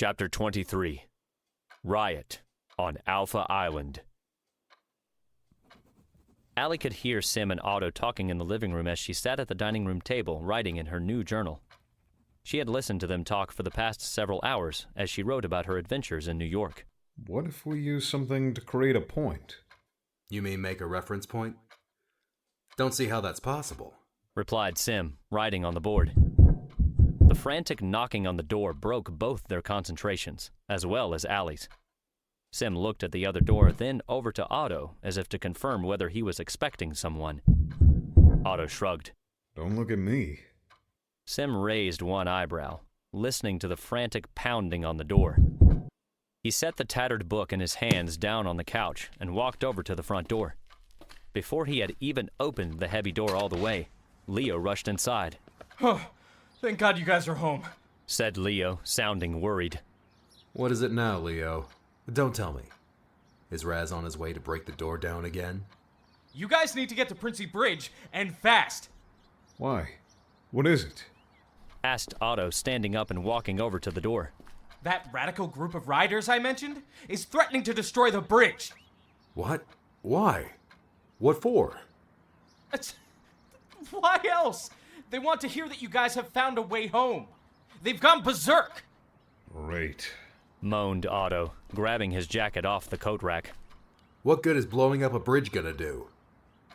Chapter 23. Riot on Alpha Island. Allie could hear Sem and Otto talking in the living room as she sat at the dining room table writing in her new journal. She had listened to them talk for the past several hours as she wrote about her adventures in New York. What if we use something to create a point? You mean make a reference point? Don't see how that's possible, replied Sem, writing on the board. The frantic knocking on the door broke both their concentrations, as well as Allie's. Sem looked at the other door, then over to Otto, as if to confirm whether he was expecting someone. Otto shrugged. Don't look at me. Sem raised one eyebrow, listening to the frantic pounding on the door. He set the tattered book in his hands down on the couch and walked over to the front door. Before he had even opened the heavy door all the way, Leo rushed inside. Oh, thank God you guys are home, said Leo, sounding worried. What is it now, Leo? Don't tell me. Is Raz on his way to break the door down again? You guys need to get to Princey Bridge, and fast. Why? What is it? Asked Otto, standing up and walking over to the door. That radical group of riders I mentioned is threatening to destroy the bridge. What? Why? What for? Why else? They want to hear that you guys have found a way home. They've gone berserk. Great, moaned Otto, grabbing his jacket off the coat rack. What good is blowing up a bridge gonna do?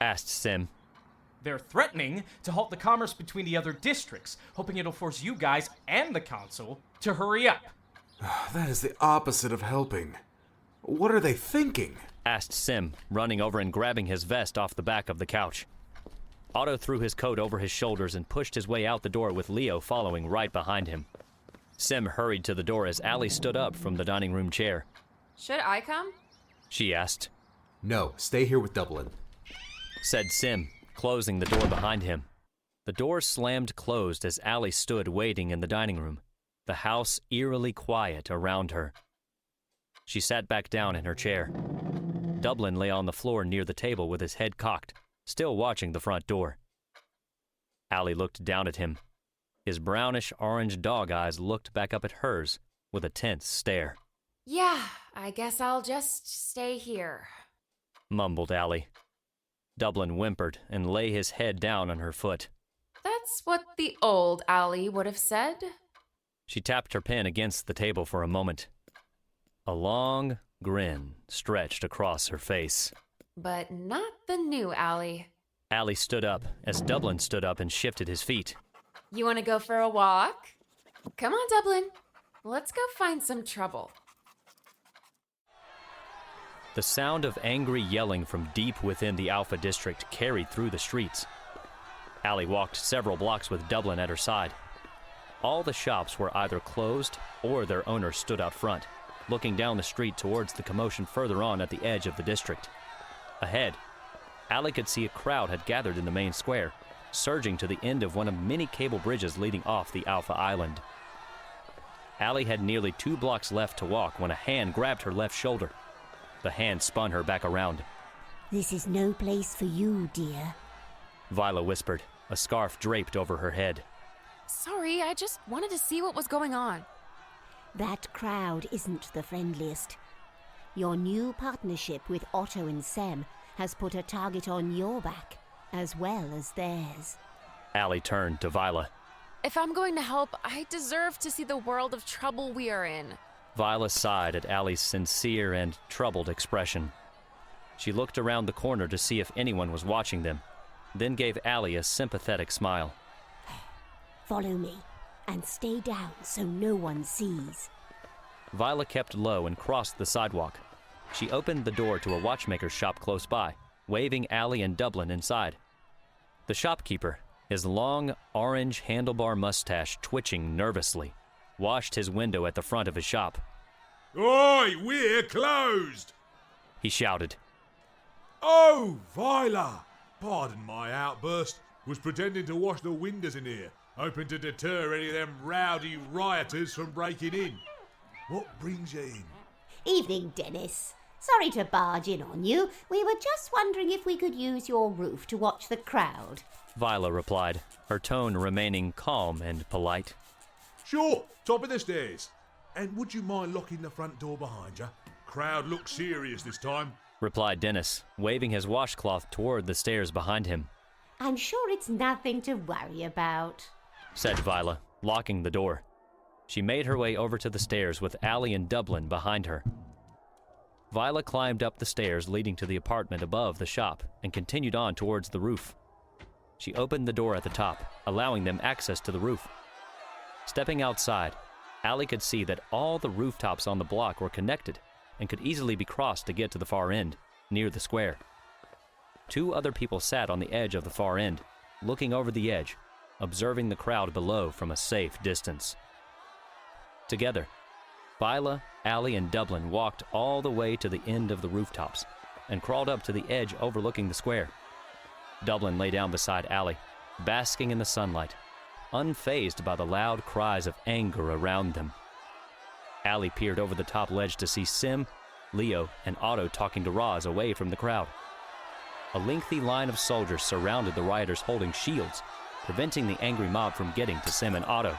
Asked Sem. They're threatening to halt the commerce between the other districts, hoping it'll force you guys and the council to hurry up. That is the opposite of helping. What are they thinking? Asked Sem, running over and grabbing his vest off the back of the couch. Otto threw his coat over his shoulders and pushed his way out the door with Leo following right behind him. Sem hurried to the door as Allie stood up from the dining room chair. Should I come? She asked. No, stay here with Dublin, said Sem, closing the door behind him. The door slammed closed as Allie stood waiting in the dining room, the house eerily quiet around her. She sat back down in her chair. Dublin lay on the floor near the table with his head cocked, still watching the front door. Allie looked down at him. His brownish-orange dog eyes looked back up at hers with a tense stare. Yeah, I guess I'll just stay here, mumbled Allie. Dublin whimpered and lay his head down on her foot. That's what the old Allie would have said. She tapped her pen against the table for a moment. A long grin stretched across her face. But not the new Allie. Allie stood up as Dublin stood up and shifted his feet. You want to go for a walk? Come on, Dublin. Let's go find some trouble. The sound of angry yelling from deep within the Alpha District carried through the streets. Allie walked several blocks with Dublin at her side. All the shops were either closed or their owners stood out front, looking down the street towards the commotion further on at the edge of the district. Ahead, Allie could see a crowd had gathered in the main square, surging to the end of one of many cable bridges leading off the Alpha Island. Allie had nearly 2 blocks left to walk when a hand grabbed her left shoulder. The hand spun her back around. This is no place for you, dear, Vila whispered, a scarf draped over her head. Sorry, I just wanted to see what was going on. That crowd isn't the friendliest. Your new partnership with Otto and Sem has put a target on your back, as well as theirs. Allie turned to Vila. If I'm going to help, I deserve to see the world of trouble we are in. Vila sighed at Allie's sincere and troubled expression. She looked around the corner to see if anyone was watching them, then gave Allie a sympathetic smile. Follow me, and stay down so no one sees. Vila kept low and crossed the sidewalk. She opened the door to a watchmaker's shop close by, waving Allie and Dublin inside. The shopkeeper, his long, orange handlebar mustache twitching nervously, washed his window at the front of his shop. Oi, we're closed! He shouted. Oh, Vila! Pardon my outburst. Was pretending to wash the windows in here, hoping to deter any of them rowdy rioters from breaking in. What brings you in? Evening, Dennis. Sorry to barge in on you. We were just wondering if we could use your roof to watch the crowd. Vila replied, her tone remaining calm and polite. Sure, top of the stairs. And would you mind locking the front door behind you? Crowd looks serious this time. replied Dennis, waving his washcloth toward the stairs behind him. I'm sure it's nothing to worry about, Said Vila, locking the door. She made her way over to the stairs with Allie and Dublin behind her. Vila climbed up the stairs leading to the apartment above the shop and continued on towards the roof. She opened the door at the top, allowing them access to the roof. Stepping outside, Allie could see that all the rooftops on the block were connected and could easily be crossed to get to the far end, near the square. 2 other people sat on the edge of the far end, looking over the edge, observing the crowd below from a safe distance. Together, Vila, Allie, and Dublin walked all the way to the end of the rooftops and crawled up to the edge overlooking the square. Dublin lay down beside Allie, basking in the sunlight, unfazed by the loud cries of anger around them. Allie peered over the top ledge to see Sem, Leo, and Otto talking to Roz away from the crowd. A lengthy line of soldiers surrounded the rioters holding shields, preventing the angry mob from getting to Sem and Otto.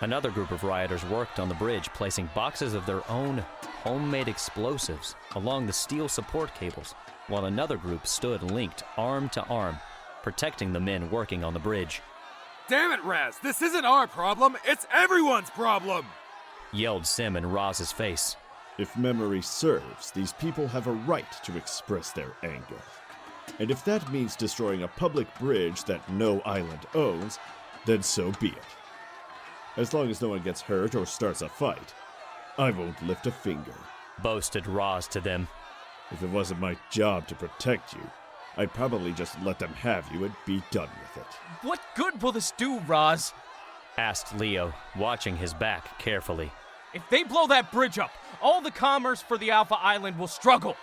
Another group of rioters worked on the bridge, placing boxes of their own homemade explosives along the steel support cables, while another group stood linked arm to arm, protecting the men working on the bridge. Damn it, Raz! This isn't our problem, it's everyone's problem! Yelled Sem in Roz's face. If memory serves, these people have a right to express their anger. And if that means destroying a public bridge that no island owns, then so be it. As long as no one gets hurt or starts a fight, I won't lift a finger. Boasted Roz to them. If it wasn't my job to protect you, I'd probably just let them have you and be done with it. What good will this do, Roz? Asked Leo, watching his back carefully. If they blow that bridge up, all the commerce for the Alpha Island will struggle.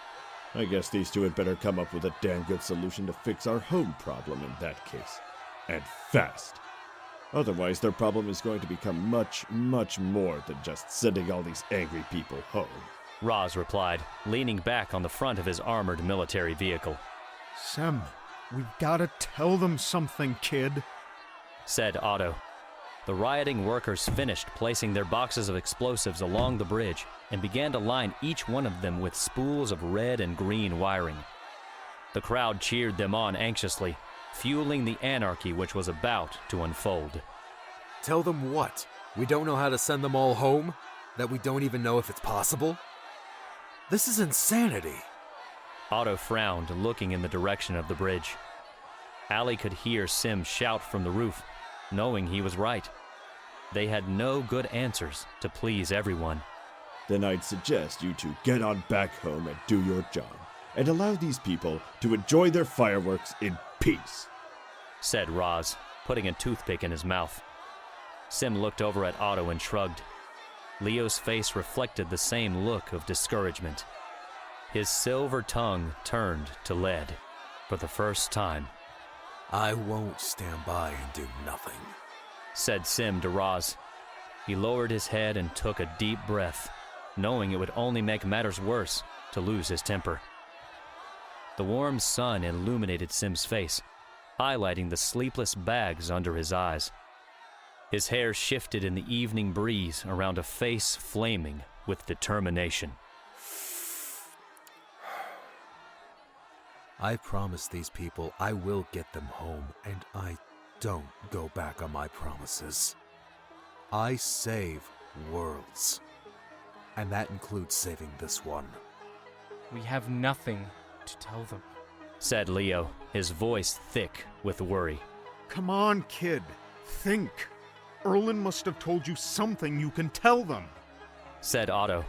I guess these two had better come up with a damn good solution to fix our home problem in that case. And fast. Otherwise, their problem is going to become much, much more than just sending all these angry people home. Roz replied, leaning back on the front of his armored military vehicle. Sem, we've gotta tell them something, kid. Said Otto. The rioting workers finished placing their boxes of explosives along the bridge and began to line each one of them with spools of red and green wiring. The crowd cheered them on anxiously, fueling the anarchy which was about to unfold. Tell them what? We don't know how to send them all home? That we don't even know if it's possible? This is insanity. Otto frowned, looking in the direction of the bridge. Allie could hear Sem shout from the roof, knowing he was right. They had no good answers to please everyone. Then I'd suggest you two get on back home and do your job, and allow these people to enjoy their fireworks in peace, said Roz, putting a toothpick in his mouth. Sem looked over at Otto and shrugged. Leo's face reflected the same look of discouragement. His silver tongue turned to lead for the first time. I won't stand by and do nothing, said Sem to Roz. He lowered his head and took a deep breath, knowing it would only make matters worse to lose his temper. The warm sun illuminated Sem's face, highlighting the sleepless bags under his eyes. His hair shifted in the evening breeze around a face flaming with determination. I promised these people I will get them home, and I don't go back on my promises. I save worlds, and that includes saving this one. We have nothing to tell them, said Leo, his voice thick with worry. Come on, kid. Think. Erlen must have told you something you can tell them, said Otto.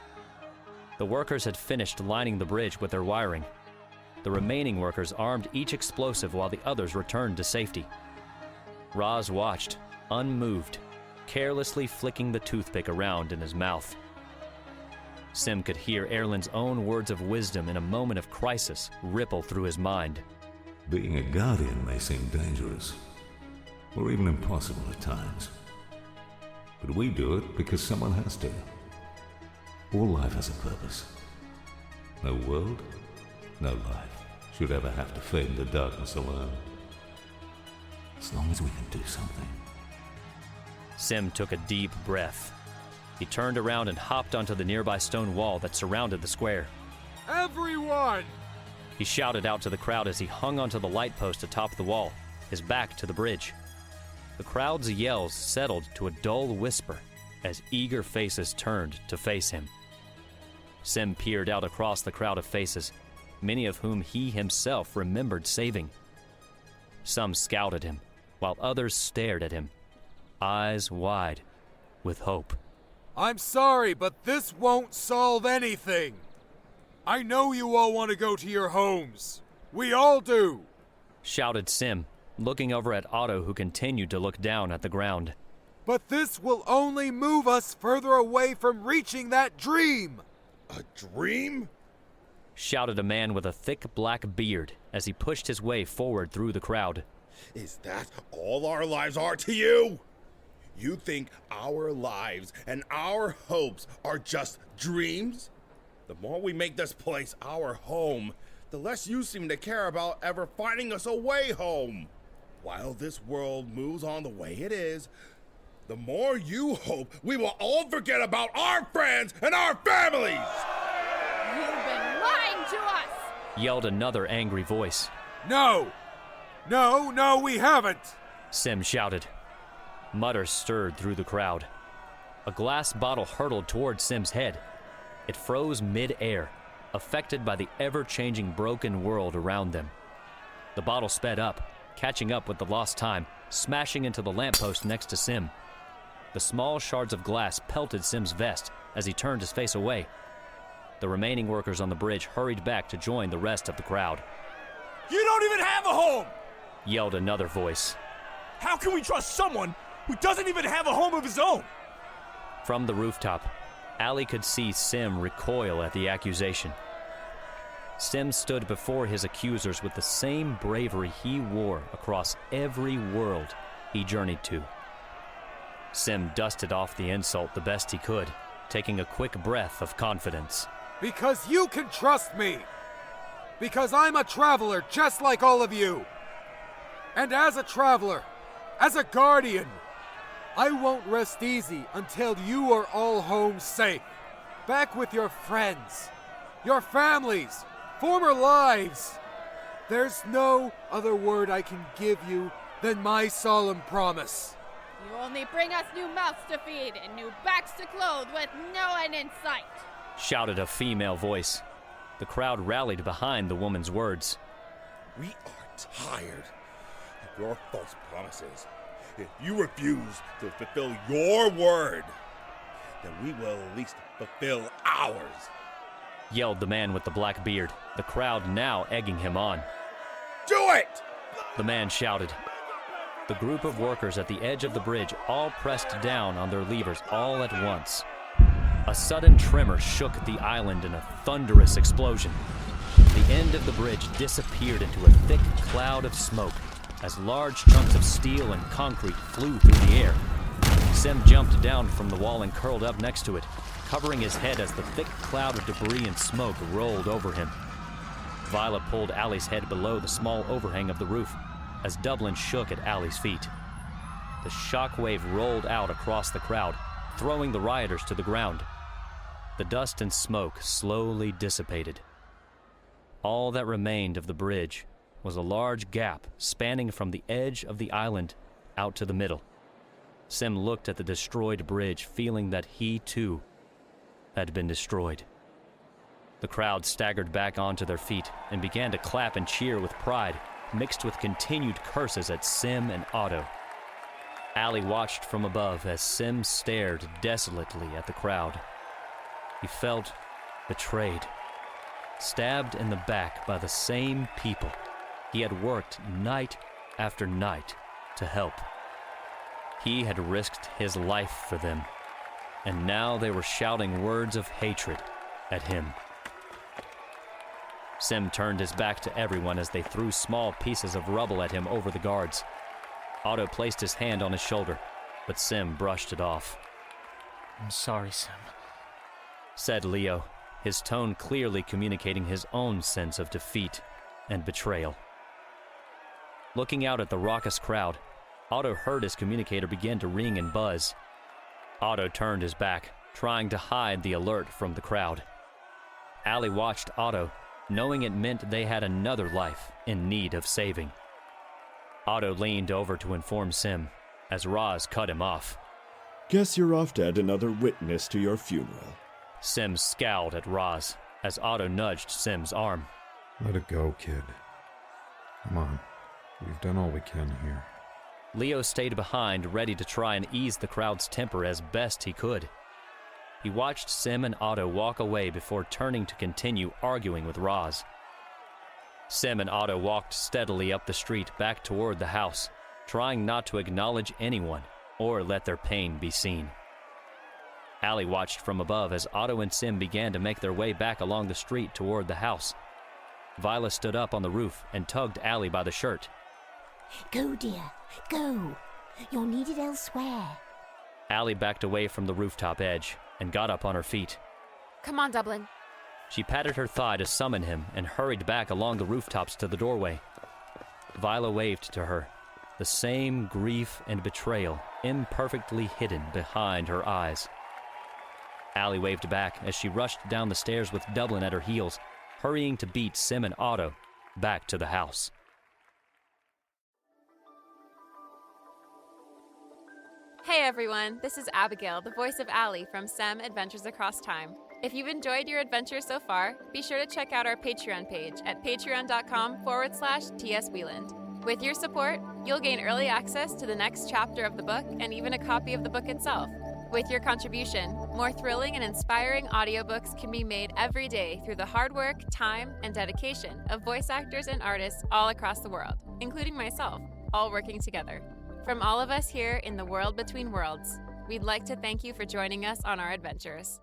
The workers had finished lining the bridge with their wiring. The remaining workers armed each explosive while the others returned to safety. Roz watched, unmoved, carelessly flicking the toothpick around in his mouth. Sem could hear Erlen's own words of wisdom in a moment of crisis ripple through his mind. Being a guardian may seem dangerous, or even impossible at times. But we do it because someone has to. All life has a purpose. No world, no life should ever have to fade into darkness alone. As long as we can do something. Sem took a deep breath. He turned around and hopped onto the nearby stone wall that surrounded the square. Everyone! He shouted out to the crowd as he hung onto the light post atop the wall, his back to the bridge. The crowd's yells settled to a dull whisper as eager faces turned to face him. Sem peered out across the crowd of faces, many of whom he himself remembered saving. Some scowled at him, while others stared at him, eyes wide with hope. I'm sorry, but this won't solve anything. I know you all want to go to your homes. We all do, shouted Sem, looking over at Otto, who continued to look down at the ground. But this will only move us further away from reaching that dream. A dream? Shouted a man with a thick black beard as he pushed his way forward through the crowd. Is that all our lives are to you? You think our lives and our hopes are just dreams? The more we make this place our home, the less you seem to care about ever finding us a way home. While this world moves on the way it is, the more you hope we will all forget about our friends and our families! You've been lying to us! Yelled another angry voice. No, we haven't! Sem shouted. Mutters stirred through the crowd. A glass bottle hurtled toward Sem's head. It froze mid-air, affected by the ever-changing broken world around them. The bottle sped up, catching up with the lost time, smashing into the lamppost next to Sem. The small shards of glass pelted Sem's vest as he turned his face away. The remaining workers on the bridge hurried back to join the rest of the crowd. You don't even have a home! Yelled another voice. How can we trust someone who doesn't even have a home of his own? From the rooftop, Allie could see Sem recoil at the accusation. Sem stood before his accusers with the same bravery he wore across every world he journeyed to. Sem dusted off the insult the best he could, taking a quick breath of confidence. Because you can trust me! Because I'm a traveler just like all of you! And as a traveler, as a guardian, I won't rest easy until you are all home safe, back with your friends, your families, former lives. There's no other word I can give you than my solemn promise. You only bring us new mouths to feed and new backs to clothe with no end in sight, shouted a female voice. The crowd rallied behind the woman's words. We are tired of your false promises. If you refuse to fulfill your word, then we will at least fulfill ours, yelled the man with the black beard, the crowd now egging him on. Do it! The man shouted. The group of workers at the edge of the bridge all pressed down on their levers all at once. A sudden tremor shook the island in a thunderous explosion. The end of the bridge disappeared into a thick cloud of smoke as large chunks of steel and concrete flew through the air. Sem jumped down from the wall and curled up next to it, covering his head as the thick cloud of debris and smoke rolled over him. Vila pulled Allie's head below the small overhang of the roof as Dublin shook at Allie's feet. The shockwave rolled out across the crowd, throwing the rioters to the ground. The dust and smoke slowly dissipated. All that remained of the bridge was a large gap spanning from the edge of the island out to the middle. Sem looked at the destroyed bridge, feeling that he, too, had been destroyed. The crowd staggered back onto their feet and began to clap and cheer with pride, mixed with continued curses at Sem and Otto. Allie watched from above as Sem stared desolately at the crowd. He felt betrayed, stabbed in the back by the same people he had worked night after night to help. He had risked his life for them, and now they were shouting words of hatred at him. Sem turned his back to everyone as they threw small pieces of rubble at him over the guards. Otto placed his hand on his shoulder, but Sem brushed it off. I'm sorry, Sem, said Leo, his tone clearly communicating his own sense of defeat and betrayal. Looking out at the raucous crowd, Otto heard his communicator begin to ring and buzz. Otto turned his back, trying to hide the alert from the crowd. Allie watched Otto, knowing it meant they had another life in need of saving. Otto leaned over to inform Sem, as Roz cut him off. Guess you're off to add another witness to your funeral. Sem scowled at Roz, as Otto nudged Sem's arm. Let it go, kid. Come on. We've done all we can here. Leo stayed behind, ready to try and ease the crowd's temper as best he could. He watched Sem and Otto walk away before turning to continue arguing with Roz. Sem and Otto walked steadily up the street back toward the house, trying not to acknowledge anyone or let their pain be seen. Allie watched from above as Otto and Sem began to make their way back along the street toward the house. Vila stood up on the roof and tugged Allie by the shirt. Go, dear, go. You're needed elsewhere. Allie backed away from the rooftop edge and got up on her feet. Come on, Dublin. She patted her thigh to summon him and hurried back along the rooftops to the doorway. Vila waved to her, the same grief and betrayal imperfectly hidden behind her eyes. Allie waved back as she rushed down the stairs with Dublin at her heels, hurrying to beat Sem and Otto back to the house. Hey everyone, this is Abigail, the voice of Allie from Sem Adventures Across Time. If you've enjoyed your adventure so far, be sure to check out our Patreon page at patreon.com/TS Wieland. With your support, you'll gain early access to the next chapter of the book and even a copy of the book itself. With your contribution, more thrilling and inspiring audiobooks can be made every day through the hard work, time, and dedication of voice actors and artists all across the world, including myself, all working together. From all of us here in the world between worlds, we'd like to thank you for joining us on our adventures.